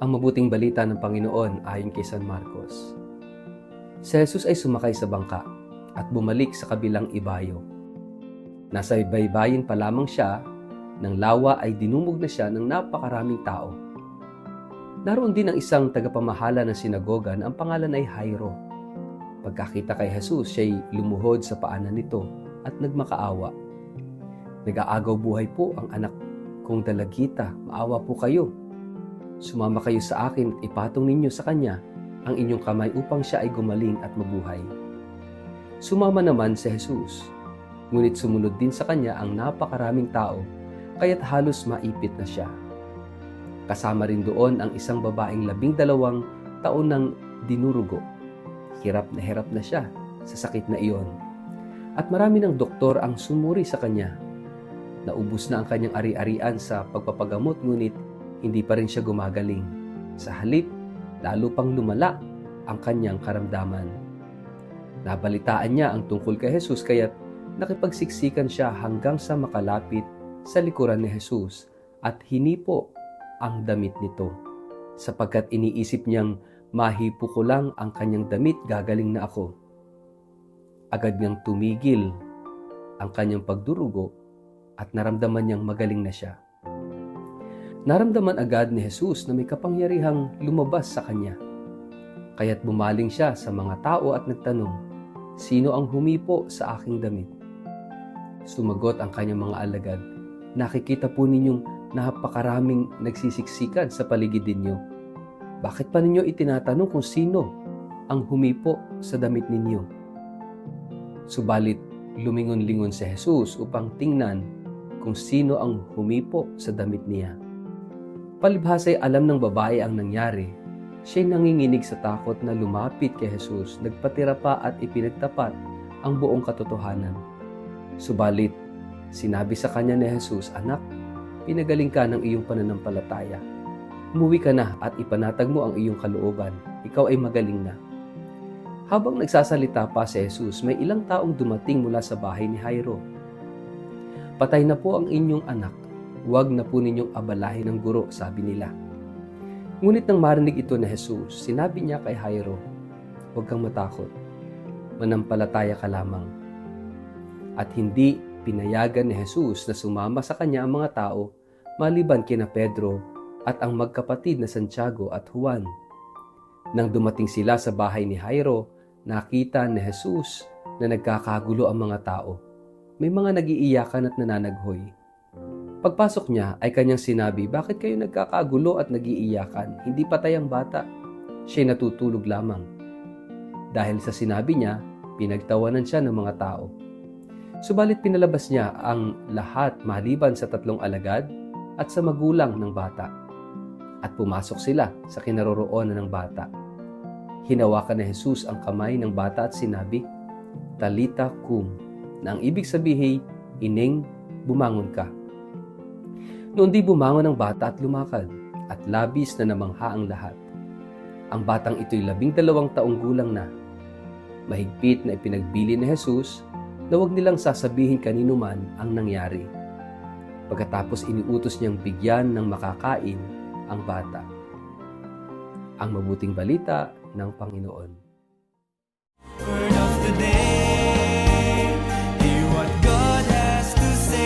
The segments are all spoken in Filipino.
Ang mabuting balita ng Panginoon ayon kay San Marcos. Si Jesus ay sumakay sa bangka at bumalik sa kabilang ibayo. Nasa baybayin pa lamang siya, nang lawa ay dinumog na siya ng napakaraming tao. Naroon din ang isang tagapamahala ng sinagoga na ang pangalan ay Jairo. Pagkakita kay Jesus, siya'y lumuhod sa paanan nito at nagmakaawa. Nag-aagaw buhay po ang anak kong dalagita, maawa po kayo. Sumama kayo sa akin at ipatong ninyo sa kanya ang inyong kamay upang siya ay gumaling at mabuhay. Sumama naman si Jesus, ngunit sumunod din sa kanya ang napakaraming tao, kaya't halos maipit na siya. Kasama rin doon ang isang babaeng 12 taon nang dinurugo. Hirap na siya sa sakit na iyon. At marami ng doktor ang sumuri sa kanya. Naubos na ang kanyang ari-arian sa pagpapagamot, ngunit hindi pa rin siya gumagaling. Sa halip, lalo pang lumala ang kanyang karamdaman. Nabalitaan niya ang tungkol kay Jesus, kaya't nakipagsiksikan siya hanggang sa makalapit sa likuran ni Jesus at hinipo ang damit nito. Sapagkat iniisip niyang mahipo ko lang ang kanyang damit, gagaling na ako. Agad niyang tumigil ang kanyang pagdurugo at naramdaman niyang magaling na siya. Naramdaman agad ni Jesus na may kapangyarihang lumabas sa kanya. Kaya't bumaling siya sa mga tao at nagtanong, "Sino ang humipo sa aking damit?" Sumagot ang kanyang mga alagad, "Nakikita po ninyong napakaraming nagsisiksikan sa paligid ninyo. Bakit pa ninyo itinatanong kung sino ang humipo sa damit ninyo?" Subalit lumingon-lingon si Jesus upang tingnan kung sino ang humipo sa damit niya. Palibhasa'y alam ng babae ang nangyari. Siya'y nanginginig sa takot na lumapit kay Jesus, nagpatira pa at ipinagtapat ang buong katotohanan. Subalit, sinabi sa kanya ni Jesus, "Anak, pinagaling ka ng iyong pananampalataya. Umuwi ka na at ipanatag mo ang iyong kalooban. Ikaw ay magaling na." Habang nagsasalita pa si Jesus, may ilang taong dumating mula sa bahay ni Jairo. "Patay na po ang inyong anak. Huwag na po ninyong abalahin ng guro," sabi nila. Ngunit nang marinig ito ni Jesus, sinabi niya kay Jairo, "Huwag kang matakot. Manampalataya ka lamang." At hindi pinayagan ni Jesus na sumama sa kanya ang mga tao maliban kina Pedro at ang magkapatid na Santiago at Juan. Nang dumating sila sa bahay ni Jairo, nakita ni Jesus na nagkakagulo ang mga tao. May mga nagiiyakan at nananaghoy. Pagpasok niya ay kanyang sinabi, "Bakit kayo nagkakagulo at nagiiyakan? Hindi patay ang bata. Siya'y natutulog lamang." Dahil sa sinabi niya, pinagtawanan siya ng mga tao. Subalit pinalabas niya ang lahat maliban sa 3 alagad at sa magulang ng bata. At pumasok sila sa kinaroroonan ng bata. Hinawakan ni Jesus ang kamay ng bata at sinabi, "Talita kum," na ang ibig sabihin, "Ining, bumangon ka." Noon di bumangon ang bata at lumakad, at labis na namangha ang lahat. Ang batang ito'y 12 taong gulang na. Mahigpit na ipinagbili ni Jesus na huwag nilang sasabihin kanino man ang nangyari. Pagkatapos iniutos niyang bigyan ng makakain ang bata. Ang mabuting balita ng Panginoon. Word of the day, hear what God has to say.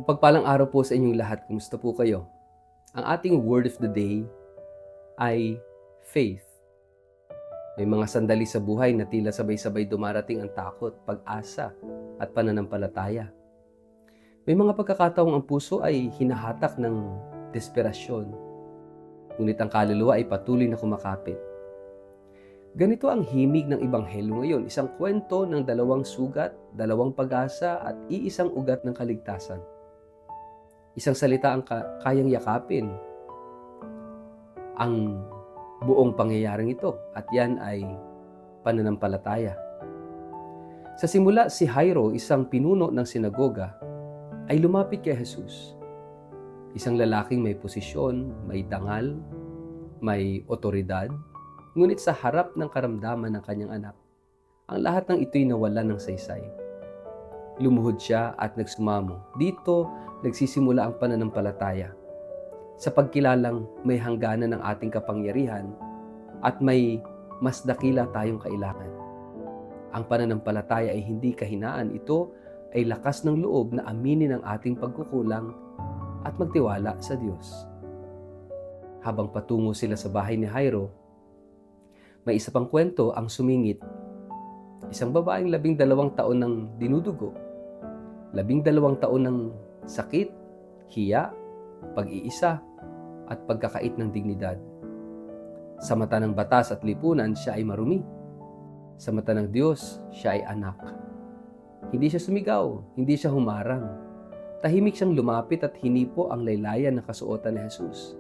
Pagpalang araw po sa inyong lahat. Kumusta po kayo? Ang ating word of the day ay faith. May mga sandali sa buhay na tila sabay-sabay dumarating ang takot, pag-asa at pananampalataya. May mga pagkakataong ang puso ay hinahatak ng desperasyon, ngunit ang kaluluwa ay patuloy na kumakapit. Ganito ang himig ng Ebanghelyo ngayon, isang kwento ng 2 sugat, 2 pag-asa at iisang ugat ng kaligtasan. Isang salita ang kayang yakapin ang buong pangyayaring ito, at yan ay pananampalataya. Sa simula, si Jairo, isang pinuno ng sinagoga, ay lumapit kay Jesus. Isang lalaking may posisyon, may dangal, may otoridad, ngunit sa harap ng karamdaman ng kanyang anak, ang lahat ng ito'y nawalan ng saysay. Lumuhod siya at nagsumamo. Dito nagsisimula ang pananampalataya. Sa pagkilalang may hangganan ng ating kapangyarihan at may mas dakila tayong kailangan. Ang pananampalataya ay hindi kahinaan. Ito ay lakas ng loob na aminin ang ating pagkukulang at magtiwala sa Diyos. Habang patungo sila sa bahay ni Jairo, may isa pang kwento ang sumingit. Isang babaeng 12 taon ng dinudugo, 12 taon ng sakit, hiya, pag-iisa, at pagkakait ng dignidad. Sa mata ng batas at lipunan, siya ay marumi. Sa mata ng Diyos, siya ay anak. Hindi siya sumigaw, hindi siya humarang. Tahimik siyang lumapit at hinipo ang laylayan na kasuotan ni Jesus.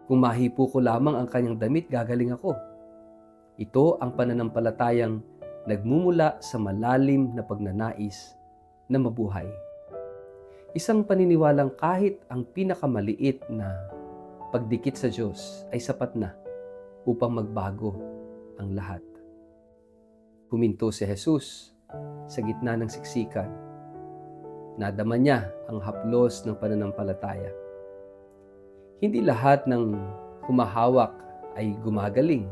Kung mahipo ko lamang ang kanyang damit, gagaling ako. Ito ang pananampalatayang nagmumula sa malalim na pagnanais na mabuhay. Isang paniniwalang kahit ang pinakamaliit na pagdikit sa Diyos ay sapat na upang magbago ang lahat. Huminto si Jesus sa gitna ng siksikan. Nadama niya ang haplos ng pananampalataya. Hindi lahat ng humahawak ay gumagaling.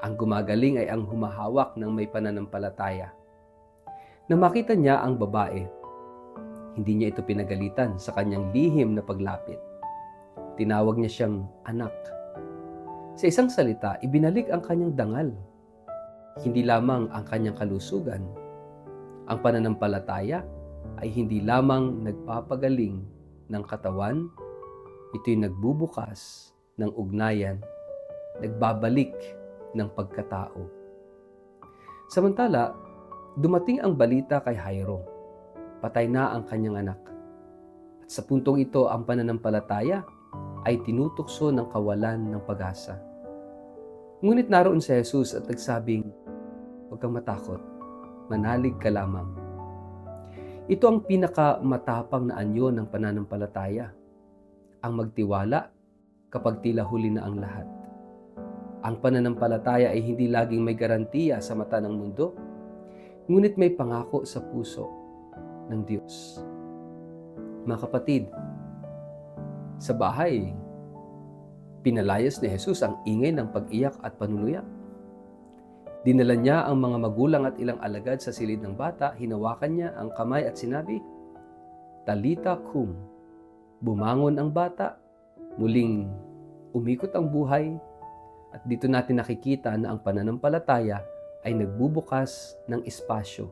Ang gumagaling ay ang humahawak ng may pananampalataya. Nang makita niya ang babae, hindi niya ito pinagalitan sa kanyang lihim na paglapit. Tinawag niya siyang anak. Sa isang salita, ibinalik ang kanyang dangal. Hindi lamang ang kanyang kalusugan. Ang pananampalataya ay hindi lamang nagpapagaling ng katawan, ito'y nagbubukas ng ugnayan, nagbabalik ng pagkatao. Samantala, dumating ang balita kay Jairo. Patay na ang kanyang anak. At sa puntong ito, ang pananampalataya ay tinutukso ng kawalan ng pag-asa. Ngunit naroon si Jesus at nagsabing, "Huwag kang matakot, manalig ka lamang." Ito ang pinakamatapang na anyo ng pananampalataya, ang magtiwala kapag tila huli na ang lahat. Ang pananampalataya ay hindi laging may garantiya sa mata ng mundo, ngunit may pangako sa puso ng Diyos. Mga kapatid, sa bahay, pinalayas ni Jesus ang ingay ng pag-iyak at panunuyak. Dinala niya ang mga magulang at ilang alagad sa silid ng bata, hinawakan niya ang kamay at sinabi, "Talita cum." Bumangon ang bata, muling umikot ang buhay, at dito natin nakikita na ang pananampalataya ay nagbubukas ng espasyo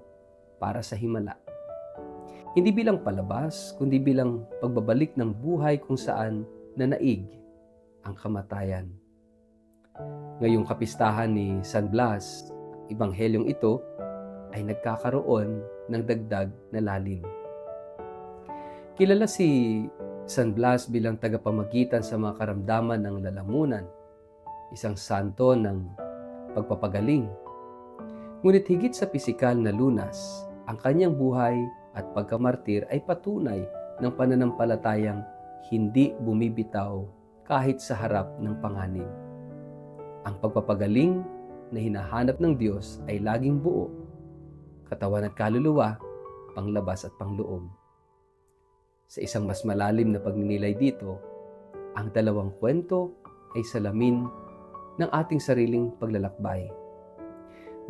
para sa himala. Hindi bilang palabas, kundi bilang pagbabalik ng buhay kung saan nanaig ang kamatayan. Ngayong kapistahan ni San Blas, ibanghelyong ito ay nagkakaroon ng dagdag na lalim. Kilala si San Blas bilang tagapamagitan sa mga karamdaman ng lalamunan, isang santo ng pagpapagaling. Ngunit higit sa pisikal na lunas, ang kanyang buhay at pagkamartir ay patunay ng pananampalatayang hindi bumibitaw kahit sa harap ng panganib. Ang pagpapagaling na hinahanap ng Diyos ay laging buo, katawan at kaluluwa, panglabas at pangloob. Sa isang mas malalim na pagninilay dito, ang dalawang kwento ay salamin ng ating sariling paglalakbay.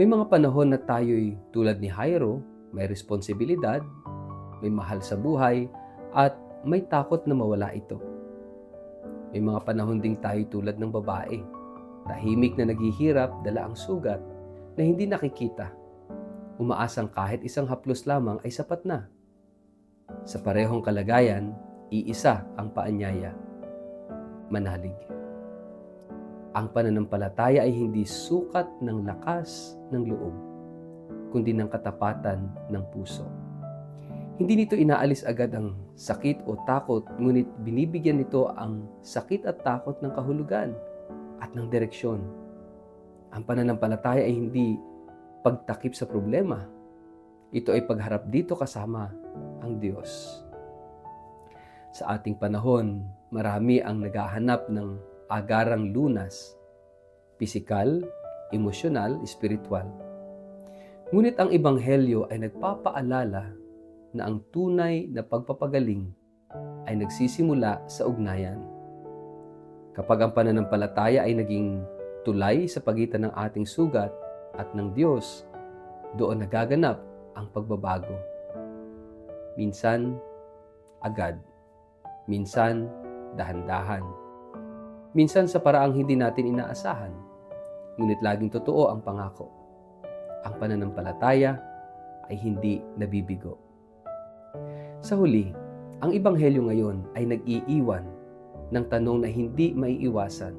May mga panahon na tayo'y tulad ni Jairo, may responsibilidad, may mahal sa buhay, at may takot na mawala ito. May mga panahon ding tayo tulad ng babae, tahimik na naghihirap, dala ang sugat na hindi nakikita. Umaasang kahit isang haplos lamang ay sapat na. Sa parehong kalagayan, iisa ang paanyaya: manalig. Ang pananampalataya ay hindi sukat ng lakas ng loob, kundi ng katapatan ng puso. Hindi nito inaalis agad ang sakit o takot, ngunit binibigyan nito ang sakit at takot ng kahulugan at ng direksyon. Ang pananampalataya ay hindi pagtakip sa problema. Ito ay pagharap dito kasama ang Diyos. Sa ating panahon, marami ang naghahanap ng agarang lunas, pisikal, emosyonal, espiritual. Ngunit ang Ebanghelyo ay nagpapaalala na ang tunay na pagpapagaling ay nagsisimula sa ugnayan. Kapag ang pananampalataya ay naging tulay sa pagitan ng ating sugat at ng Diyos, doon nagaganap ang pagbabago. Minsan, agad. Minsan, dahan-dahan. Minsan sa paraang hindi natin inaasahan. Ngunit laging totoo ang pangako. Ang pananampalataya ay hindi nabibigo. Sa huli, ang Ebanghelyo ngayon ay nag-iiwan ng tanong na hindi maiiwasan.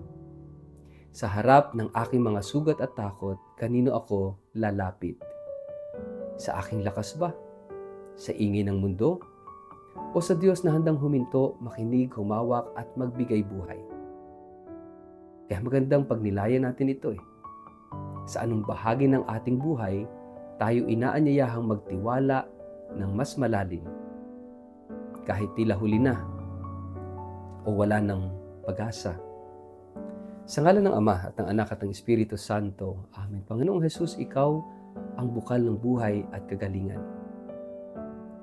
Sa harap ng aking mga sugat at takot, kanino ako lalapit? Sa aking lakas ba? Sa ingay ng mundo? O sa Diyos na handang huminto, makinig, humawak at magbigay buhay? Kaya magandang pagnilayan natin ito Sa anong bahagi ng ating buhay, tayo inaanyayahang magtiwala ng mas malalim. Kahit tila huli na o wala ng pag-asa. Sa ngalan ng Ama at ng Anak at ng Espiritu Santo. Amen. Panginoong Jesus, Ikaw ang bukal ng buhay at kagalingan.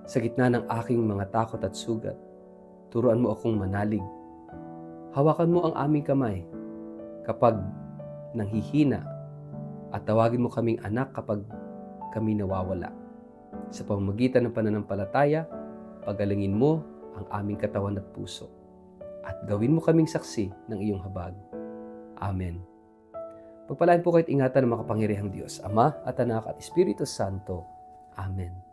Sa gitna ng aking mga takot at sugat, turuan mo akong manalig. Hawakan mo ang aming kamay kapag nanghihina at tawagin mo kaming anak kapag kami nawawala. Sa pamamagitan ng pananampalataya, pagalingin mo ang aming katawan at puso at gawin mo kaming saksi ng iyong habag. Amen. Pagpalain po kayo't ingatan ng makapangyarihang Diyos, Ama at Anak at Espiritu Santo. Amen.